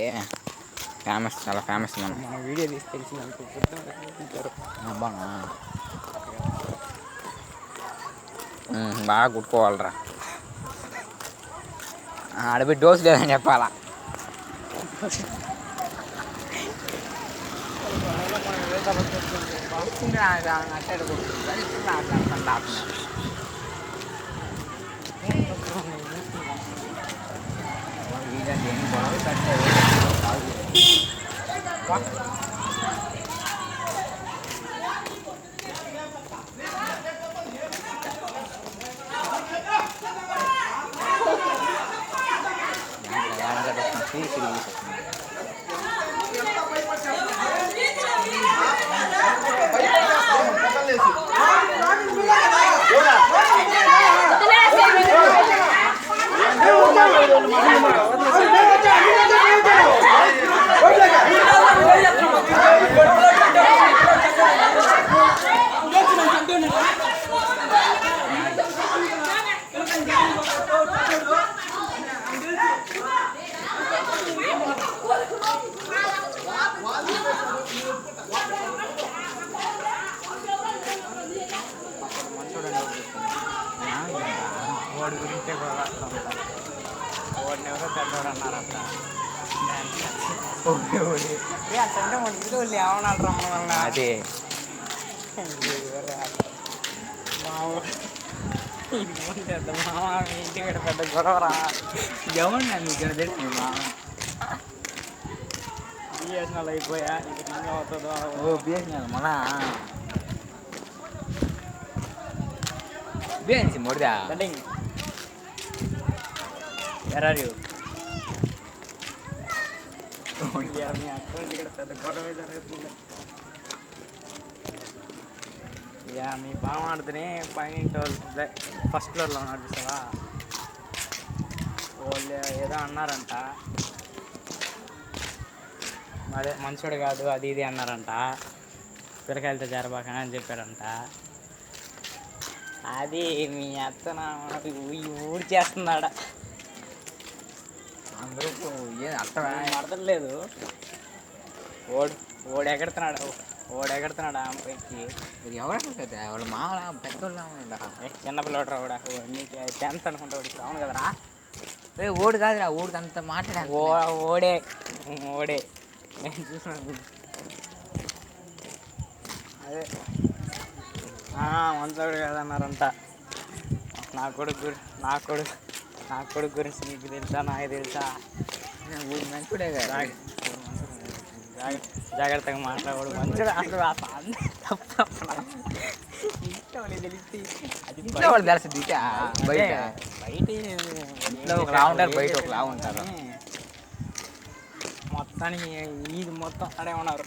అంటే ఫేమస్, చాలా ఫేమస్. మనం వీడియో తీసి తెలిసింది అబ్బానా బాగా కుట్టుకోవాలరా. ఆడబి డోస్ లేదని చెప్పాలా. వాడి గురించే కూడా వాడిని ఎవరో పెద్దవాడు అన్నారంట. అంటే మన ఇంట్లో వాళ్ళు ఏమన్నారు రమ్మన్నా. అదే మామ ఇంటి మీద పెద్ద గొడవరా. ఎవరినా మీకు తెలుసు మామ? బిఎస్ఎన్ఎల్ అయిపోయా, ఇది అవుతుందో. ఓ బిఎస్ఎన్ఎల్ మళ్ళా బిఎన్సి మొదదా కటింగ్ ఎరారు మీ అకౌంట్ ఇక్కడ పెద్ద గొడవ జరుగుతుంది. ఇక మీ బాగా ఆడుతూనే పైన ఫస్ట్ ఫ్లోర్లో ఉన్నారు చూసావా, వాళ్ళు ఏదో అన్నారంట. అదే మంచోడు కాదు అది ఇది అన్నారంట. పిల్లకాయలతో జరబాకని అని చెప్పారంట. అది మీ అత్తన ఊడి చేస్తున్నాడ. అందరూ అర్థం అర్థలేదు. ఓడు ఎగడుతున్నాడు ఆ పైకి. ఎవరు వాళ్ళు మామూలు పెద్దోళ్ళు చిన్నపిల్లడు రావుడా, నీకు 10th అనుకుంటాడు. అవును కదరా? ఓడి కాదురా, ఓడికి అంత మాట్లాడా. ఓడే నేను చూసినాను. అదే మంచోడు కదన్నారంట. నా కొడుకు గురించి నీకు తెలుసా, నాకు తెలుసా? మంచుడే కదా, జాగ్రత్తగా మాట్లాడు. మంచిగా అసలు ఇంట్లో వాళ్ళు తెలుసు బయట ఇంట్లో ఒకలా ఉంటారు, బయట ఒకలా ఉంటారు. మొత్తానికి ఇది మొత్తం అడే ఉన్నారు.